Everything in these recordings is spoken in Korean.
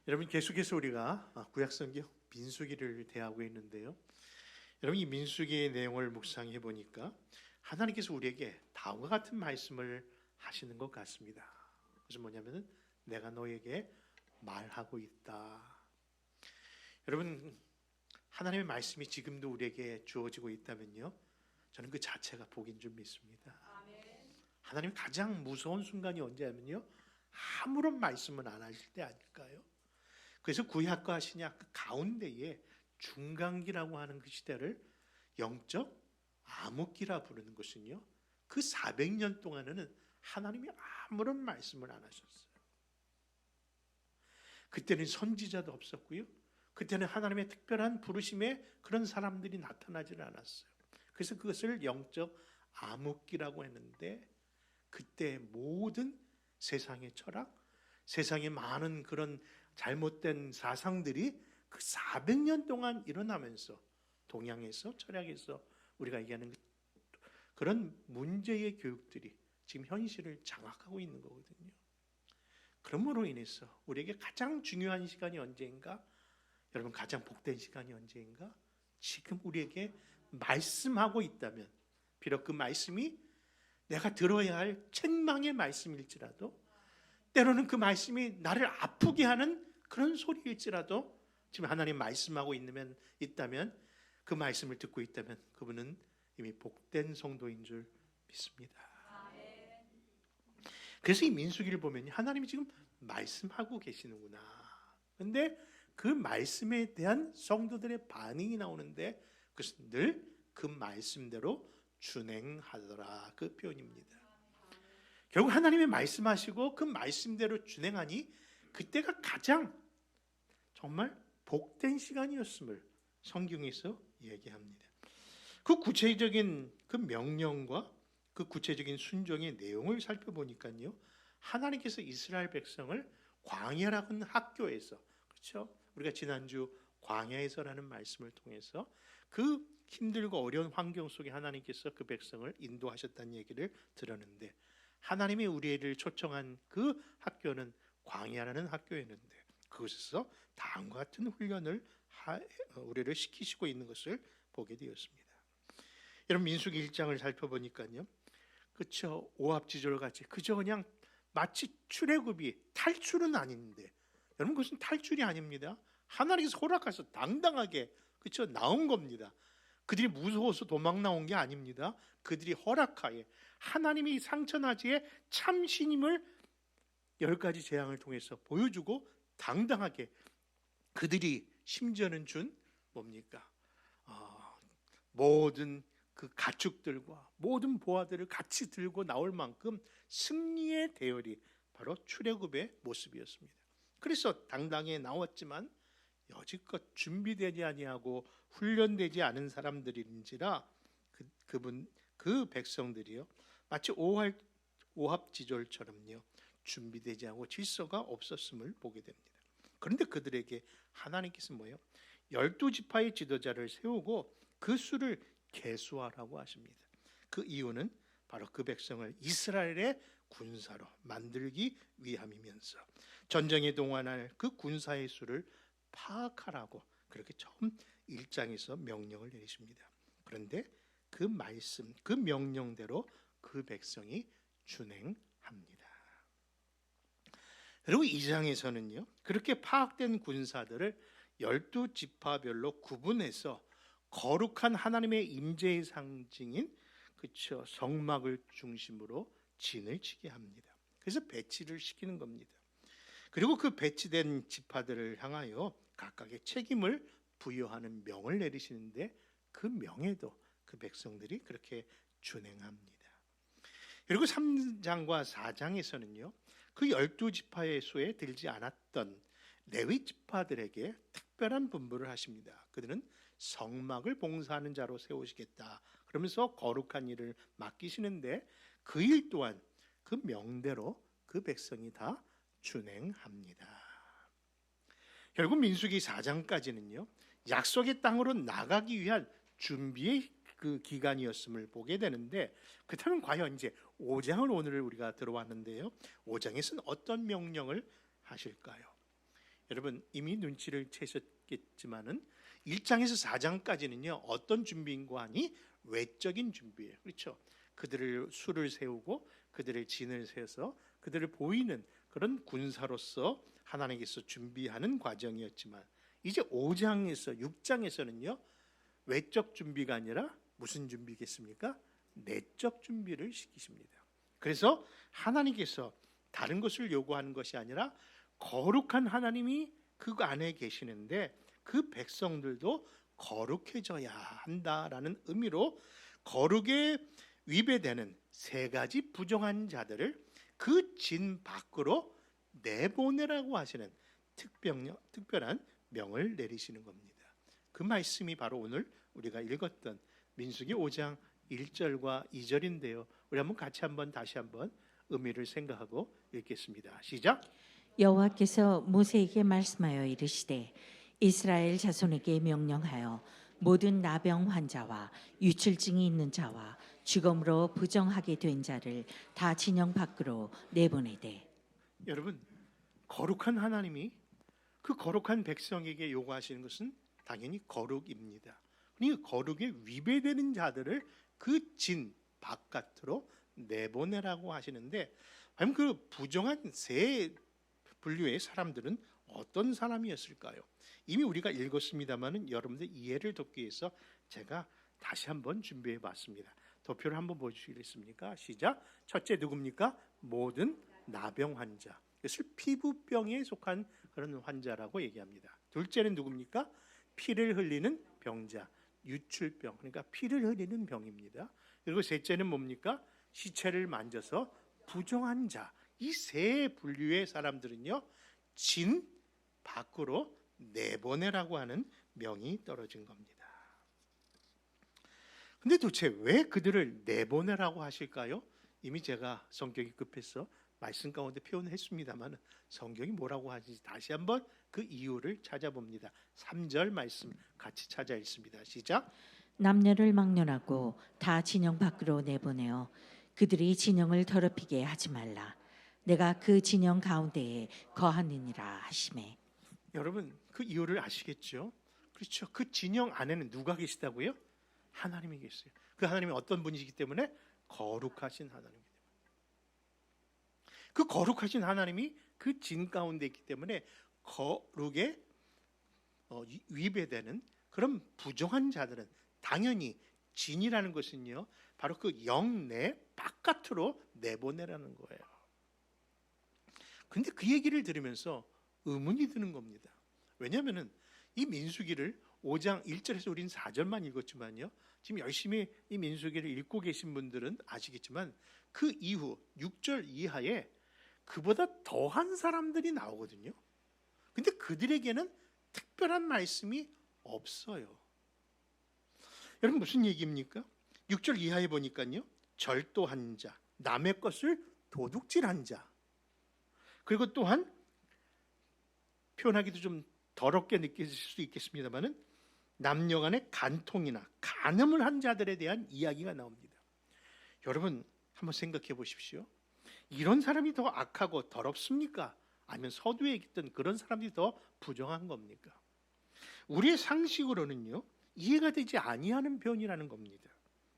여러분, 계속해서 우리가 구약성경 민수기를 대하고 있는데요. 여러분, 이 민수기의 내용을 묵상해 보니까 하나님께서 우리에게 다음과 같은 말씀을 하시는 것 같습니다. 그것은 뭐냐면은 내가 너에게 말하고 있다. 여러분, 하나님의 말씀이 지금도 우리에게 주어지고 있다면요, 저는 그 자체가 복인 줄 믿습니다. 하나님이 가장 무서운 순간이 언제냐면요, 아무런 말씀을 안 하실 때 아닐까요? 그래서 구약과 신약 그 가운데에 중간기라고 하는 그 시대를 영적 암흑기라 부르는 것은요, 그 400년 동안에는 하나님이 아무런 말씀을 안 하셨어요. 그때는 선지자도 없었고요, 그때는 하나님의 특별한 부르심에 그런 사람들이 나타나지는 않았어요. 그래서 그것을 영적 암흑기라고 했는데, 그때 모든 세상의 철학, 세상의 많은 그런 잘못된 사상들이 그 400년 동안 일어나면서 동양에서, 철학에서 우리가 얘기하는 그런 문제의 교육들이 지금 현실을 장악하고 있는 거거든요. 그러므로 인해서 우리에게 가장 중요한 시간이 언제인가? 여러분, 가장 복된 시간이 언제인가? 지금 우리에게 말씀하고 있다면, 비록 그 말씀이 내가 들어야 할 책망의 말씀일지라도, 때로는 그 말씀이 나를 아프게 하는 그런 소리일지라도, 지금 하나님 말씀하고 있다면, 그 말씀을 듣고 있다면 그분은 이미 복된 성도인 줄 믿습니다. 그래서 이 민수기를 보면 하나님이 지금 말씀하고 계시는구나. 그런데 그 말씀에 대한 성도들의 반응이 나오는데, 그것은 늘 그 말씀대로 준행하더라, 그 표현입니다. 결국 하나님이 말씀하시고 그 말씀대로 준행하니 그때가 가장 정말 복된 시간이었음을 성경에서 얘기합니다. 그 구체적인 그 명령과 그 구체적인 순종의 내용을 살펴보니까요, 하나님께서 이스라엘 백성을 광야라고 하는 학교에서, 그렇죠? 우리가 지난주 광야에서라는 말씀을 통해서 그 힘들고 어려운 환경 속에 하나님께서 그 백성을 인도하셨다는 얘기를 들었는데, 하나님이 우리를 초청한 그 학교는 광야라는 학교였는데, 그곳에서 다음과 같은 훈련을 우리를 시키시고 있는 것을 보게 되었습니다. 여러분, 민수기 1장을 살펴보니까요, 그렇죠, 오합지졸 같이 그저 그냥 마치 출애굽이 탈출은 아닌데, 여러분, 그것은 탈출이 아닙니다. 하나님께서 허락해서 당당하게, 그렇죠, 나온 겁니다. 그들이 무서워서 도망 나온 게 아닙니다. 그들이 허락하에 하나님이 상천하지의 참신임을 10가지 재앙을 통해서 보여주고 당당하게, 그들이 심지어는 준 뭡니까? 모든 그 가축들과 모든 보화들을 같이 들고 나올 만큼 승리의 대열이 바로 출애굽의 모습이었습니다. 그래서 당당히 나왔지만 여지껏 준비되지 아니하고 훈련되지 않은 사람들인지라 그 백성들이요, 마치 오합지졸처럼요, 준비되지 않고 질서가 없었음을 보게 됩니다. 그런데 그들에게 하나님께서 뭐예요? 12지파의 지도자를 세우고 그 수를 계수하라고 하십니다. 그 이유는 바로 그 백성을 이스라엘의 군사로 만들기 위함이면서 전쟁에 동원할 그 군사의 수를 파악하라고 그렇게 처음 1장에서 명령을 내리십니다. 그런데 그 말씀, 그 명령대로 그 백성이 준행합니다. 그리고 2장에서는요, 그렇게 파악된 군사들을 12지파별로 구분해서 거룩한 하나님의 임재의 상징인, 그렇죠, 성막을 중심으로 진을 치게 합니다. 그래서 배치를 시키는 겁니다. 그리고 그 배치된 지파들을 향하여 각각의 책임을 부여하는 명을 내리시는데, 그 명에도 그 백성들이 그렇게 준행합니다. 그리고 3장과 4장에서는요, 그 12지파의 수에 들지 않았던 레위 지파들에게 특별한 분부를 하십니다. 그들은 성막을 봉사하는 자로 세우시겠다 그러면서 거룩한 일을 맡기시는데, 그 일 또한 그 명대로 그 백성이 다 준행합니다. 결국 민수기 4장까지는요, 약속의 땅으로 나가기 위한 준비의 그 기간이었음을 보게 되는데, 그렇다면 과연 이제 5장을 오늘 우리가 들어왔는데요, 5장에서는 어떤 명령을 하실까요? 여러분 이미 눈치를 채셨겠지만은 1장에서 4장까지는요 어떤 준비인고 하니 외적인 준비예요. 그렇죠? 그들을 수를 세우고 그들의 진을 세워서 그들을 보이는 그런 군사로서 하나님께서 준비하는 과정이었지만 이제 5장에서 6장에서는요 외적 준비가 아니라 무슨 준비겠습니까? 내적 준비를 시키십니다. 그래서 하나님께서 다른 것을 요구하는 것이 아니라 거룩한 하나님이 그 안에 계시는데 그 백성들도 거룩해져야 한다라는 의미로 거룩에 위배되는 세 가지 부정한 자들을 그 진 밖으로 내보내라고 하시는 특별한 명을 내리시는 겁니다. 그 말씀이 바로 오늘 우리가 읽었던 민수기 5장 1절과 2절인데요. 우리 한번 같이 다시 한번 의미를 생각하고 읽겠습니다. 시작. 여호와께서 모세에게 말씀하여 이르시되 이스라엘 자손에게 명령하여 모든 나병 환자와 유출증이 있는 자와 죽음으로 부정하게 된 자를 다 진영 밖으로 내보내되. 여러분 거룩한 하나님이 그 거룩한 백성에게 요구하시는 것은 당연히 거룩입니다. 그러니까 거룩에 위배되는 자들을 그 진 바깥으로 내보내라고 하시는데 과연 그 부정한 세 분류의 사람들은 어떤 사람이었을까요? 이미 우리가 읽었습니다만은 여러분들 이해를 돕기 위해서 제가 다시 한번 준비해 봤습니다. 도표를 한번 보여주시겠습니까? 시작. 첫째 누굽니까? 모든 나병 환자. 이것을 피부병에 속한 그런 환자라고 얘기합니다. 둘째는 누굽니까? 피를 흘리는 병자, 유출병. 그러니까 피를 흘리는 병입니다. 그리고 셋째는 뭡니까? 시체를 만져서 부정한 자. 이 세 분류의 사람들은요 진 밖으로 내보내라고 하는 명이 떨어진 겁니다. 근데 도대체 왜 그들을 내보내라고 하실까요? 이미 제가 성격이 급해서 말씀 가운데 표현했습니다만 성경이 뭐라고 하는지 다시 한번 그 이유를 찾아봅니다. 3절 말씀 같이 찾아 읽습니다. 시작. 남녀를 막론하고 다 진영 밖으로 내보내어 그들이 진영을 더럽히게 하지 말라. 내가 그 진영 가운데에 거하느니라 하시매. 여러분 그 이유를 아시겠죠? 그렇죠. 그 진영 안에는 누가 계시다고요? 하나님이 계세요. 그 하나님이 어떤 분이시기 때문에 거룩하신 하나님이기 때문에 그 거룩하신 하나님이 그 진 가운데 있기 때문에 거룩에 위배되는 그런 부정한 자들은 당연히 진이라는 것은요 바로 그 영내 바깥으로 내보내라는 거예요. 근데 그 얘기를 들으면서 의문이 드는 겁니다. 왜냐하면 이 민수기를 5장 1절에서 우린 4절만 읽었지만요 지금 열심히 이 민수기를 읽고 계신 분들은 아시겠지만 그 이후 6절 이하에 그보다 더한 사람들이 나오거든요. 근데 그들에게는 특별한 말씀이 없어요. 여러분 무슨 얘기입니까? 6절 이하에 보니까요 절도한 자, 남의 것을 도둑질한 자, 그리고 또한 표현하기도 좀 더럽게 느껴질 수 있겠습니다만은 남녀 간의 간통이나 간음을 한 자들에 대한 이야기가 나옵니다. 여러분 한번 생각해 보십시오. 이런 사람이 더 악하고 더럽습니까? 아니면 서두에 있던 그런 사람들이 더 부정한 겁니까? 우리의 상식으로는요 이해가 되지 아니하는 표현이라는 겁니다.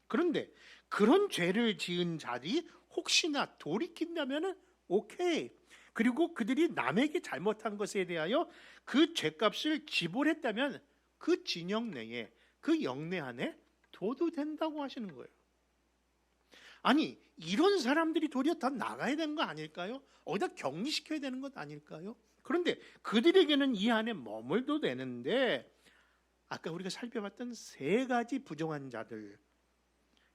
그런데 그런 죄를 지은 자들이 혹시나 돌이킨다면 오케이. 그리고 그들이 남에게 잘못한 것에 대하여 그 죄값을 지불했다면 그 진영 내에 그 영내 안에 둬도 된다고 하시는 거예요. 아니 이런 사람들이 도리어 더 나가야 되는 거 아닐까요? 어디다 격리시켜야 되는 것 아닐까요? 그런데 그들에게는 이 안에 머물도 되는데 아까 우리가 살펴봤던 세 가지 부정한 자들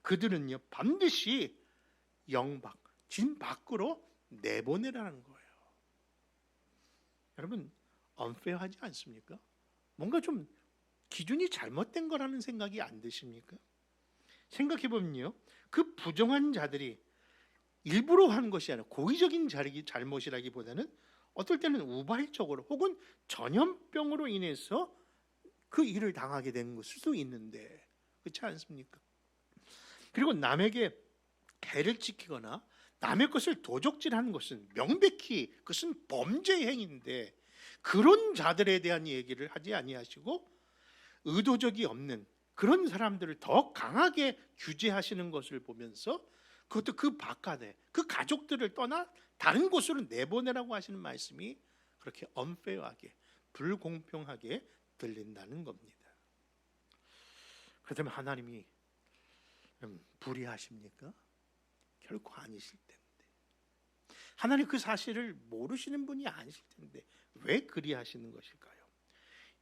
그들은요 반드시 영밖, 진 밖으로 내보내라는 거예요. 여러분 unfair하지 않습니까? 뭔가 좀 기준이 잘못된 거라는 생각이 안 드십니까? 생각해보면요 그 부정한 자들이 일부러 한 것이 아니라 고의적인 잘못이라기보다는 어떨 때는 우발적으로 혹은 전염병으로 인해서 그 일을 당하게 된 것일 수도 있는데 그렇지 않습니까? 그리고 남에게 해를 끼치거나 남의 것을 도적질하는 것은 명백히 그것은 범죄 행위인데 그런 자들에 대한 얘기를 하지 아니하시고 의도적이 없는 그런 사람들을 더 강하게 규제하시는 것을 보면서 그것도 그 바깥에 그 가족들을 떠나 다른 곳으로 내보내라고 하시는 말씀이 그렇게 unfair하게 불공평하게 들린다는 겁니다. 그렇다면 하나님이 불의하십니까? 결코 아니실 텐데. 하나님 그 사실을 모르시는 분이 아니실 텐데 왜 그리하시는 것일까요?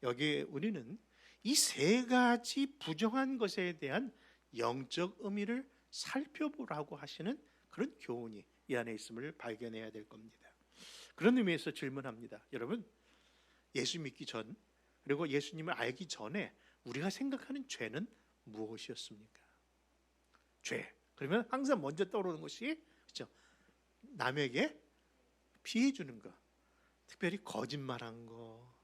여기에 우리는 이 세 가지 부정한 것에 대한 영적 의미를 살펴보라고 하시는 그런 교훈이 이 안에 있음을 발견해야 될 겁니다. 그런 의미에서 질문합니다. 여러분, 예수 믿기 전 그리고 예수님을 알기 전에 우리가 생각하는 죄는 무엇이었습니까? 죄. 그러면 항상 먼저 떠오르는 것이 그렇죠? 남에게 피해 주는 거, 특별히 거짓말한 거,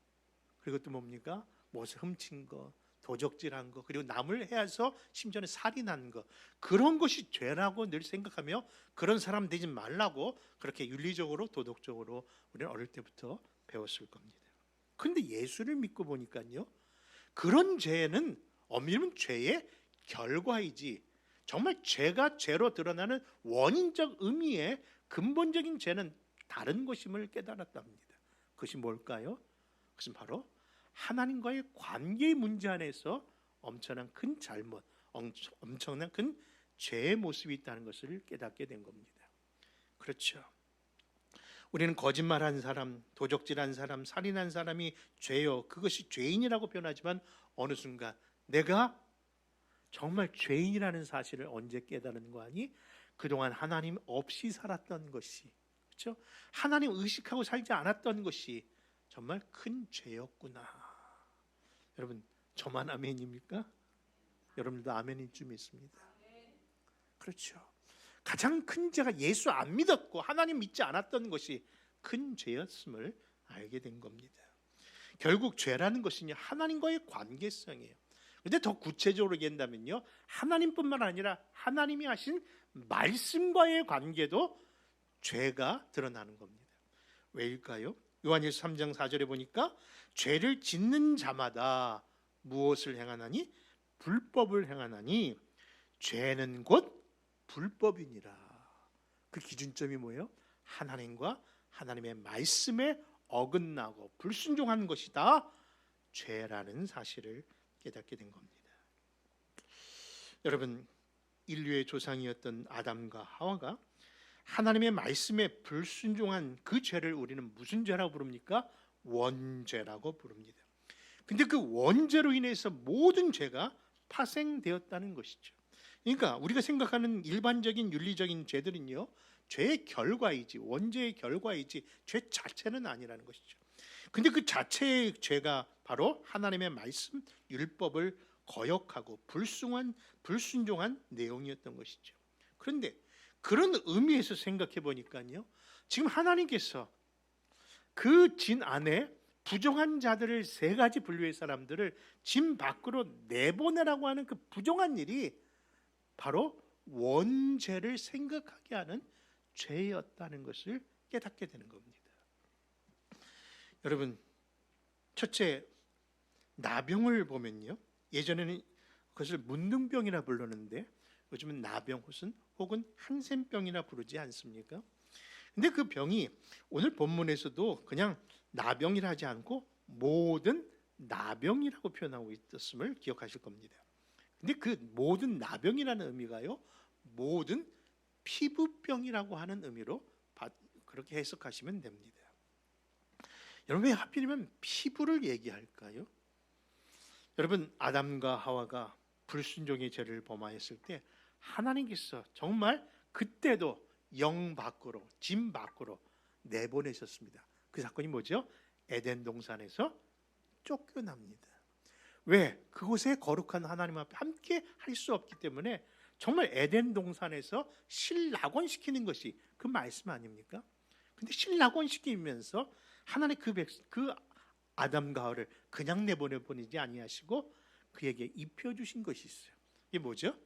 그리고 또 뭡니까? 무엇을 훔친 거, 도적질한 거, 그리고 남을 해서 심지어는 살인한 거, 그런 것이 죄라고 늘 생각하며 그런 사람 되지 말라고 그렇게 윤리적으로 도덕적으로 우리는 어릴 때부터 배웠을 겁니다. 그런데 예수를 믿고 보니까요, 그런 죄는 엄밀히 죄의 결과이지 정말 죄가 죄로 드러나는 원인적 의미의 근본적인 죄는 다른 것임을 깨달았답니다. 그것이 뭘까요? 그것은 바로 하나님과의 관계의 문제 안에서 엄청난 큰 잘못, 엄청난 큰 죄의 모습이 있다는 것을 깨닫게 된 겁니다. 그렇죠. 우리는 거짓말한 사람, 도적질한 사람, 살인한 사람이 죄요, 그것이 죄인이라고 표현하지만 어느 순간 내가 정말 죄인이라는 사실을 언제 깨달은 거 아니? 그동안 하나님 없이 살았던 것이, 그렇죠? 하나님 의식하고 살지 않았던 것이 정말 큰 죄였구나. 여러분, 저만 아멘입니까? 여러분들도 아멘일 줄 믿습니다. 그렇죠. 가장 큰 죄가 예수 안 믿었고 하나님 믿지 않았던 것이 큰 죄였음을 알게 된 겁니다. 결국 죄라는 것은 하나님과의 관계성이에요. 그런데 더 구체적으로 얘기한다면요, 하나님뿐만 아니라 하나님이 하신 말씀과의 관계도 죄가 드러나는 겁니다. 왜일까요? 요한일서 3장 4절에 보니까 죄를 짓는 자마다 무엇을 행하나니? 불법을 행하나니 죄는 곧 불법이니라. 그 기준점이 뭐예요? 하나님과 하나님의 말씀에 어긋나고 불순종한 것이다 죄라는 사실을 깨닫게 된 겁니다. 여러분, 인류의 조상이었던 아담과 하와가 하나님의 말씀에 불순종한 그 죄를 우리는 무슨 죄라고 부릅니까? 원죄라고 부릅니다. 근데 그 원죄로 인해서 모든 죄가 파생되었다는 것이죠. 그러니까 우리가 생각하는 일반적인 윤리적인 죄들은요, 죄의 결과이지 원죄의 결과이지 죄 자체는 아니라는 것이죠. 근데 그 자체의 죄가 바로 하나님의 말씀, 율법을 거역하고 불순종한 내용이었던 것이죠. 그런데 그런 의미에서 생각해 보니까요, 지금 하나님께서 그 진 안에 부정한 자들을 세 가지 분류의 사람들을 진 밖으로 내보내라고 하는 그 부정한 일이 바로 원죄를 생각하게 하는 죄였다는 것을 깨닫게 되는 겁니다. 여러분, 첫째, 나병을 보면요, 예전에는 그것을 문둥병이라 불렀는데 요즘은 나병 혹은 한센병이라 부르지 않습니까? 근데 그 병이 오늘 본문에서도 그냥 나병이라 하지 않고 모든 나병이라고 표현하고 있었음을 기억하실 겁니다. 근데 그 모든 나병이라는 의미가요, 모든 피부병이라고 하는 의미로 그렇게 해석하시면 됩니다. 여러분, 왜 하필이면 피부를 얘기할까요? 여러분, 아담과 하와가 불순종의 죄를 범하였을 때 하나님께서 정말 그때도 영 밖으로, 진 밖으로 내보내셨습니다. 그 사건이 뭐죠? 에덴 동산에서 쫓겨납니다. 왜? 그곳에 거룩한 하나님 앞에 함께 할 수 없기 때문에 정말 에덴 동산에서 실낙원시키는 것이 그 말씀 아닙니까? 근데 실낙원시키면서 하나님 그 아담과 하와를 그냥 내보내지 아니하시고 그에게 입혀주신 것이 있어요. 이게 뭐죠?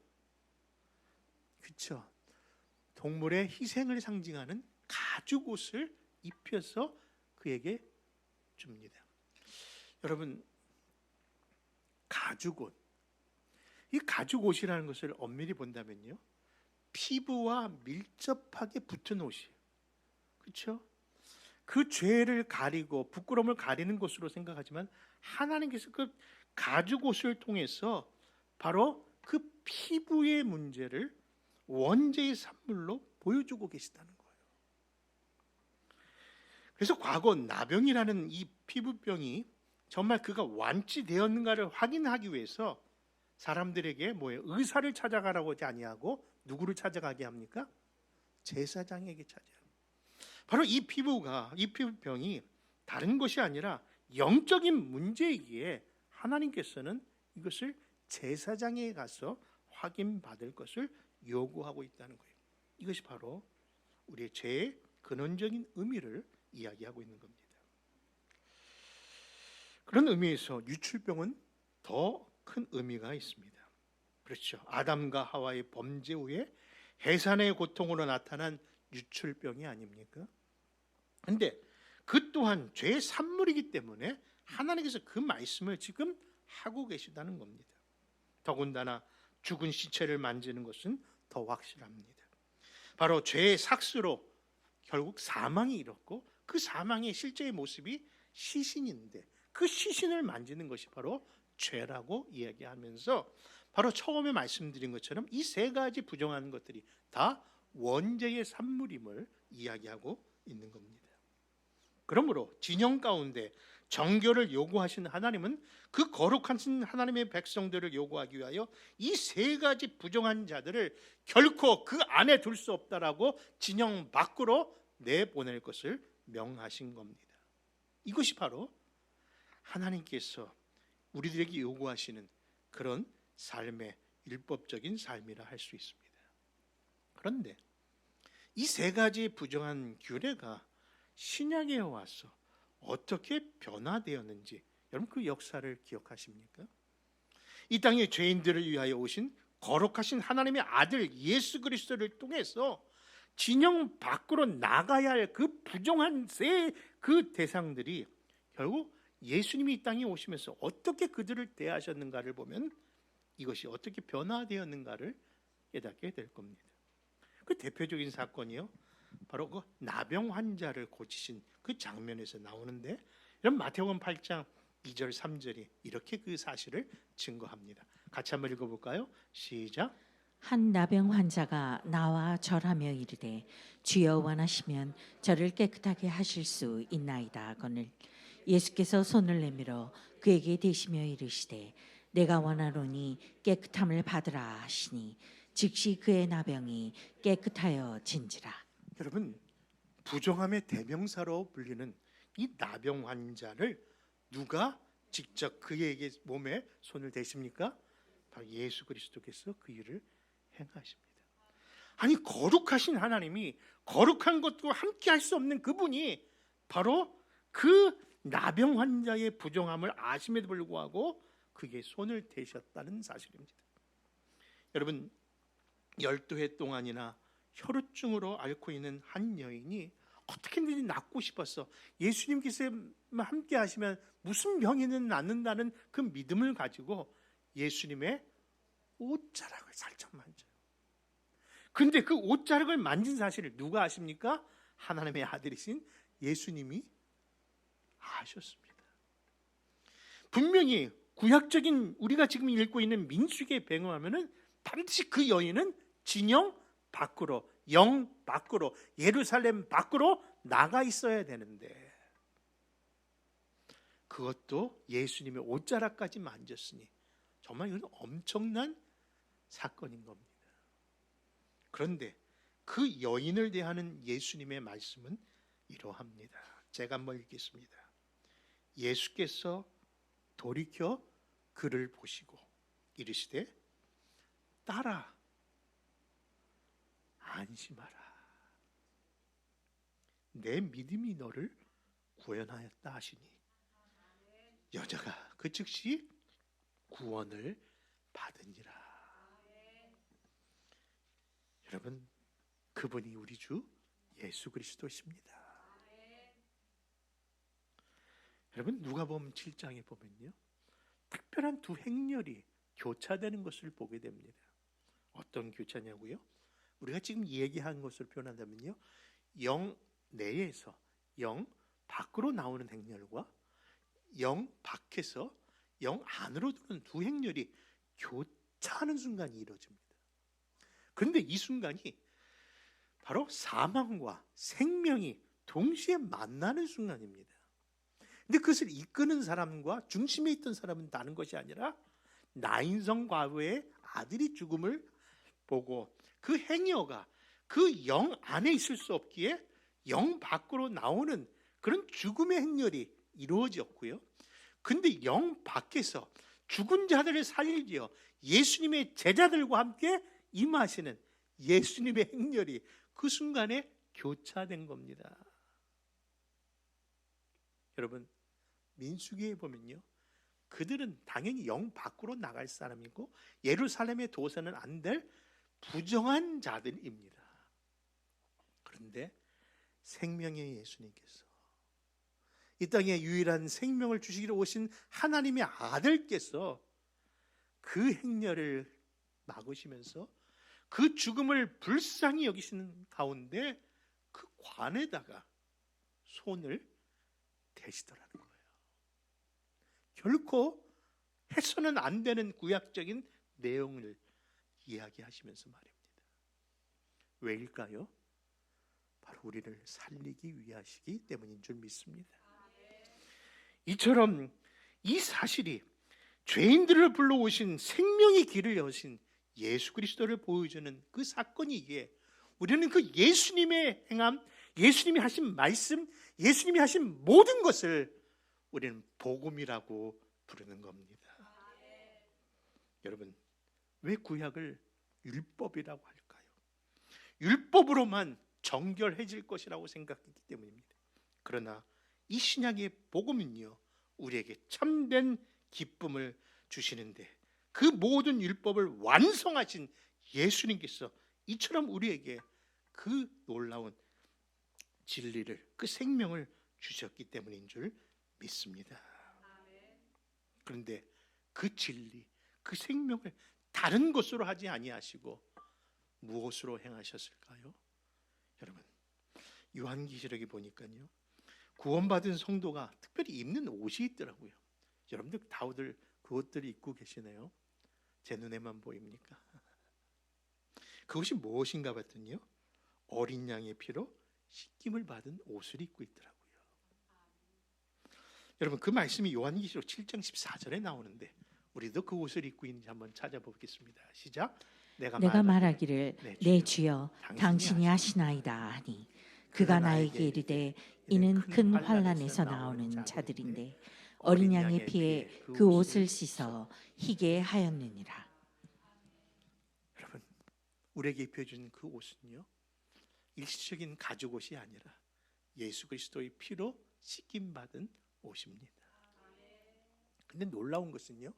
그렇죠. 동물의 희생을 상징하는 가죽옷을 입혀서 그에게 줍니다. 여러분, 가죽옷, 이 가죽옷이라는 것을 엄밀히 본다면요, 피부와 밀접하게 붙은 옷이에요. 그렇죠? 그 죄를 가리고 부끄러움을 가리는 것으로 생각하지만 하나님께서 그 가죽옷을 통해서 바로 그 피부의 문제를 원죄의 산물로 보여주고 계시다는 거예요. 그래서 과거 나병이라는 이 피부병이 정말 그가 완치되었는가를 확인하기 위해서 사람들에게 의사를 찾아가라고 하지 아니하고 누구를 찾아가게 합니까? 제사장에게 찾아요. 바로 이 피부병이 다른 것이 아니라 영적인 문제이기에 하나님께서는 이것을 제사장에 가서 확인받을 것을 요구하고 있다는 거예요. 이것이 바로 우리의 죄의 근원적인 의미를 이야기하고 있는 겁니다. 그런 의미에서 유출병은 더 큰 의미가 있습니다. 그렇죠. 아담과 하와의 범죄 후에 해산의 고통으로 나타난 유출병이 아닙니까? 그런데 그 또한 죄의 산물이기 때문에 하나님께서 그 말씀을 지금 하고 계시다는 겁니다. 더군다나 죽은 시체를 만지는 것은 더 확실합니다. 바로 죄의 삭스로 결국 사망이 일었고 그 사망의 실제의 모습이 시신인데 그 시신을 만지는 것이 바로 죄라고 이야기하면서 바로 처음에 말씀드린 것처럼 이 세 가지 부정하는 것들이 다 원죄의 산물임을 이야기하고 있는 겁니다. 그러므로 진영 가운데 정결을 요구하시는 하나님은 그 거룩하신 하나님의 백성들을 요구하기 위하여 이 세 가지 부정한 자들을 결코 그 안에 둘 수 없다라고 진영 밖으로 내보낼 것을 명하신 겁니다. 이것이 바로 하나님께서 우리들에게 요구하시는 그런 삶의 율법적인 삶이라 할 수 있습니다. 그런데 이 세 가지 부정한 규례가 신약에 와서 어떻게 변화되었는지 여러분 그 역사를 기억하십니까? 이 땅의 죄인들을 위하여 오신 거룩하신 하나님의 아들 예수 그리스도를 통해서 진영 밖으로 나가야 할 그 부정한 그 대상들이 결국 예수님이 이 땅에 오시면서 어떻게 그들을 대하셨는가를 보면 이것이 어떻게 변화되었는가를 깨닫게 될 겁니다. 그 대표적인 사건이요, 바로 그 나병 환자를 고치신 그 장면에서 나오는데, 여러분 마태복음 8장 2절 3절이 이렇게 그 사실을 증거합니다. 같이 한번 읽어볼까요? 시작. 한 나병 환자가 나와 절하며 이르되 주여 원하시면 저를 깨끗하게 하실 수 있나이다 하거늘 예수께서 손을 내밀어 그에게 대시며 이르시되 내가 원하노니 깨끗함을 받으라 하시니 즉시 그의 나병이 깨끗하여 진지라. 여러분, 부정함의 대명사로 불리는 이 나병 환자를 누가 직접 그에게 몸에 손을 대십니까? 바로 예수 그리스도께서 그 일을 행하십니다. 아니, 거룩하신 하나님이 거룩한 것과 함께 할 수 없는 그분이 바로 그 나병 환자의 부정함을 아심에도 불구하고 그게 손을 대셨다는 사실입니다. 여러분, 12해 동안이나 혈우증으로 앓고 있는 한 여인이 어떻게든지 낫고 싶어서 예수님께서 함께 하시면 무슨 병이든 낫는다는 그 믿음을 가지고 예수님의 옷자락을 살짝 만져요. 근데 그 옷자락을 만진 사실을 누가 아십니까? 하나님의 아들이신 예수님이 아셨습니다. 분명히 구약적인 우리가 지금 읽고 있는 민수기에 배경하면은 반드시 그 여인은 진영 밖으로, 영 밖으로, 예루살렘 밖으로 나가 있어야 되는데 그것도 예수님의 옷자락까지 만졌으니 정말 이건 엄청난 사건인 겁니다. 그런데 그 여인을 대하는 예수님의 말씀은 이러합니다. 제가 한번 읽겠습니다. 예수께서 돌이켜 그를 보시고 이르시되 딸아 안심하라. 내 믿음이 너를 구원하였다 하시니 여자가 그 즉시 구원을 받으니라. 여러분, 그분이 우리 주 예수 그리스도십니다. 여러분 누가복음 7장에 보면요, 특별한 두 행렬이 교차되는 것을 보게 됩니다. 어떤 교차냐고요? 우리가 지금 얘기한 것을 표현한다면요, 영 내에서 영 밖으로 나오는 행렬과 영 밖에서 영 안으로 들어오는 두 행렬이 교차하는 순간이 이루어집니다. 그런데 이 순간이 바로 사망과 생명이 동시에 만나는 순간입니다. 근데 그것을 이끄는 사람과 중심에 있던 사람은 다른 것이 아니라 나인성 과부의 아들이 죽음을 보고 그 행여가 그 영 안에 있을 수 없기에 영 밖으로 나오는 그런 죽음의 행렬이 이루어졌고요. 근데 영 밖에서 죽은 자들을 살리려 예수님의 제자들과 함께 임하시는 예수님의 행렬이 그 순간에 교차된 겁니다. 여러분, 민수기에 보면요, 그들은 당연히 영 밖으로 나갈 사람이고 예루살렘에 둬서는 안 될 부정한 자들입니다. 그런데 생명의 예수님께서 이 땅에 유일한 생명을 주시기로 오신 하나님의 아들께서 그 행렬을 막으시면서 그 죽음을 불쌍히 여기시는 가운데 그 관에다가 손을 대시더라는 거예요. 결코 해서는 안 되는 구약적인 내용을 이야기하시면서 말입니다. 왜일까요? 바로 우리를 살리기 위하시기 때문인 줄 믿습니다. 이처럼 이 사실이 죄인들을 불러오신 생명의 길을 여신 예수 그리스도를 보여주는 그 사건이기에 우리는 그 예수님의 행함, 예수님이 하신 말씀, 예수님이 하신 모든 것을 우리는 복음이라고 부르는 겁니다. 여러분, 왜 구약을 율법이라고 할까요? 율법으로만 정결해질 것이라고 생각했기 때문입니다. 그러나 이 신약의 복음은요, 우리에게 참된 기쁨을 주시는데 그 모든 율법을 완성하신 예수님께서 이처럼 우리에게 그 놀라운 진리를, 그 생명을 주셨기 때문인 줄 믿습니다. 그런데 그 진리, 그 생명을 다른 것으로 하지 아니하시고 무엇으로 행하셨을까요? 여러분, 요한계시록에 보니까요, 구원받은 성도가 특별히 입는 옷이 있더라고요. 여러분들 다들 그 옷들을 입고 계시네요. 제 눈에만 보입니까? 그것이 무엇인가 봤더니요, 어린 양의 피로 씻김을 받은 옷을 입고 있더라고요. 여러분, 그 말씀이 요한계시록 7장 14절에 나오는데 우리도 그 옷을 입고 있는지 한번 찾아보겠습니다. 시작. 내가 말하기를 내 주여 당신이 하시나이다 하니 그가 나에게 이르되 이는 큰 환난에서 나오는 자들인데 어린 양의 피에 그 옷을 씻어 희게 하였느니라. 여러분, 우리에게 입혀준 그 옷은요, 일시적인 가죽 옷이 아니라 예수 그리스도의 피로 씻김 받은 옷입니다. 근데 놀라운 것은요,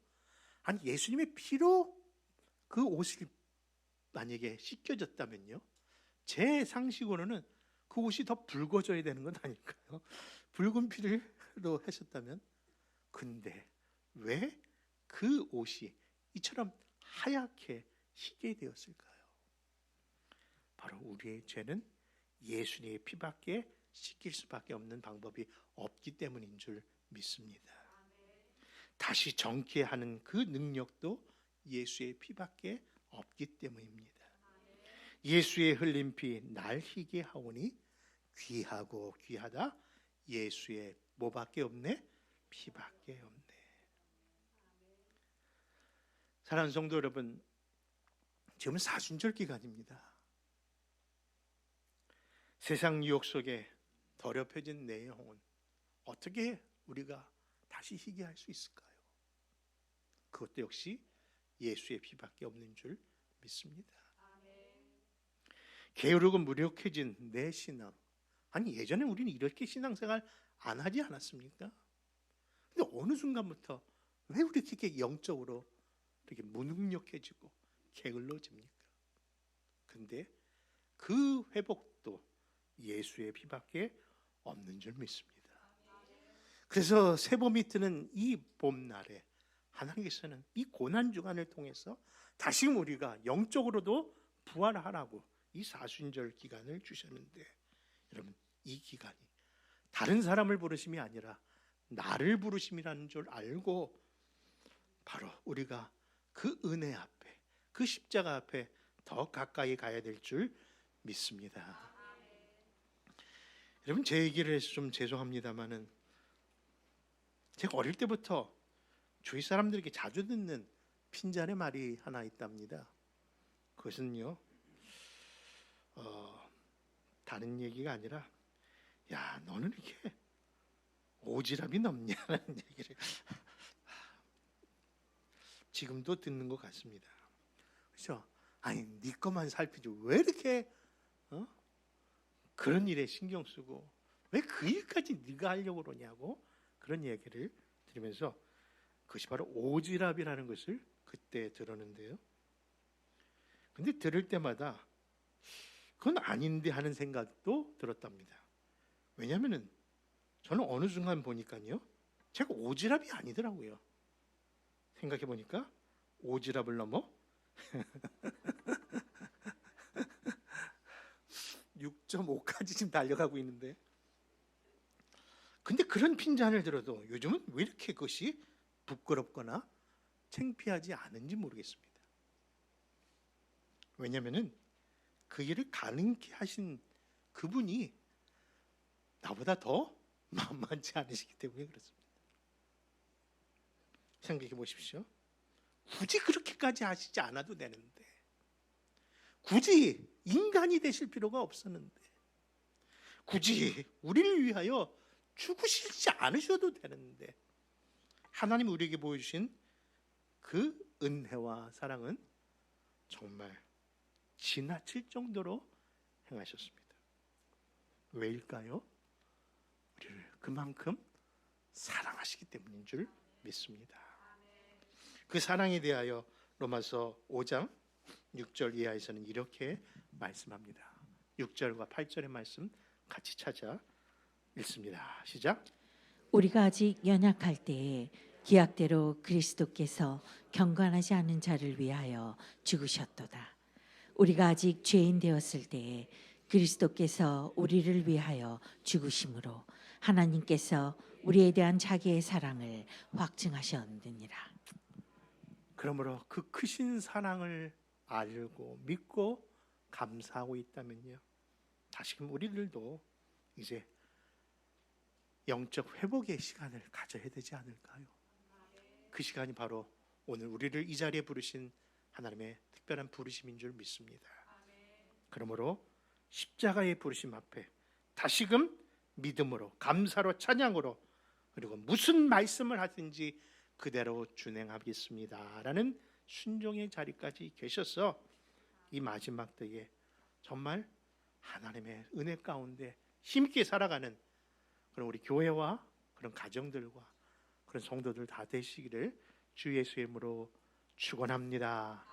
아니 예수님의 피로 그 옷이 만약에 씻겨졌다면요, 제 상식으로는 그 옷이 더 붉어져야 되는 건 아닐까요? 붉은 피로 하셨다면. 근데 왜 그 옷이 이처럼 하얗게 희게 되었을까요? 바로 우리의 죄는 예수님의 피밖에 씻길 수밖에 없는 방법이 없기 때문인 줄 믿습니다. 다시 정케 하는 그 능력도 예수의 피밖에 없기 때문입니다. 예수의 흘린 피 날 희게 하오니 귀하고 귀하다 예수의 뭐밖에 없네? 피밖에 없네. 사랑하는 성도 여러분, 지금은 사순절 기간입니다. 세상 유혹 속에 더럽혀진 내 영혼 어떻게 우리가 다시 희게 할 수 있을까요? 그것도 역시 예수의 피밖에 없는 줄 믿습니다. 게으르고 무력해진 내 신앙, 아니 예전에 우리는 이렇게 신앙생활 안 하지 않았습니까? 근데 어느 순간부터 왜 우리 이렇게 영적으로 이렇게 무능력해지고 게을러집니까? 근데 그 회복도 예수의 피밖에 없는 줄 믿습니다. 그래서 세봄이 트는 이 봄날에 하나님께서는 이 고난 주간을 통해서 다시금 우리가 영적으로도 부활하라고 이 사순절 기간을 주셨는데, 여러분 이 기간이 다른 사람을 부르심이 아니라 나를 부르심이라는 줄 알고 바로 우리가 그 은혜 앞에, 그 십자가 앞에 더 가까이 가야 될 줄 믿습니다. 여러분, 제 얘기를 해서 좀 죄송합니다만은 제가 어릴 때부터 주위 사람들에게 자주 듣는 핀잔의 말이 하나 있답니다. 그것은요, 다른 얘기가 아니라, 야, 너는 이렇게 오지랖이 넓냐는 얘기를 지금도 듣는 것 같습니다. 그렇죠? 아니, 네 것만 살피지 왜 이렇게 그런 일에 신경 쓰고 왜 그 일까지 네가 하려고 그러냐고 그런 얘기를 들으면서, 그것이 바로 오지랖이라는 것을 그때 들었는데요. 근데 들을 때마다 그건 아닌데 하는 생각도 들었답니다. 왜냐하면은 저는 어느 순간 보니까요, 제가 오지랖이 아니더라고요. 생각해 보니까 오지랖을 넘어 6.5까지 지금 달려가고 있는데, 근데 그런 핀잔을 들어도 요즘은 왜 이렇게 그것이 부끄럽거나 창피하지 않은지 모르겠습니다. 왜냐하면은 그 일을 가능케 하신 그분이 나보다 더 만만치 않으시기 때문에 그렇습니다. 생각해 보십시오. 굳이 그렇게까지 하시지 않아도 되는데, 굳이 인간이 되실 필요가 없었는데, 굳이 우리를 위하여 죽으시지 않으셔도 되는데, 하나님 우리에게 보여주신 그 은혜와 사랑은 정말 지나칠 정도로 행하셨습니다. 왜일까요? 우리를 그만큼 사랑하시기 때문인 줄 믿습니다. 그 사랑에 대하여 로마서 5장 6절 이하에서는 이렇게 말씀합니다. 6절과 8절의 말씀 같이 찾아 읽습니다. 시작. 우리가 아직 연약할 때에 기약대로 그리스도께서 경건하지 않은 자를 위하여 죽으셨도다. 우리가 아직 죄인 되었을 때에 그리스도께서 우리를 위하여 죽으심으로 하나님께서 우리에 대한 자기의 사랑을 확증하셨느니라. 그러므로 그 크신 사랑을 알고 믿고 감사하고 있다면요, 다시금 우리들도 이제 영적 회복의 시간을 가져야 되지 않을까요? 그 시간이 바로 오늘 우리를 이 자리에 부르신 하나님의 특별한 부르심인 줄 믿습니다. 그러므로 십자가의 부르심 앞에 다시금 믿음으로, 감사로, 찬양으로, 그리고 무슨 말씀을 하든지 그대로 준행하겠습니다 라는 순종의 자리까지 계셔서 이 마지막 때에 정말 하나님의 은혜 가운데 힘있게 살아가는 그런 우리 교회와 그런 가정들과 그런 성도들 다 되시기를 주 예수의 이름으로 축원합니다.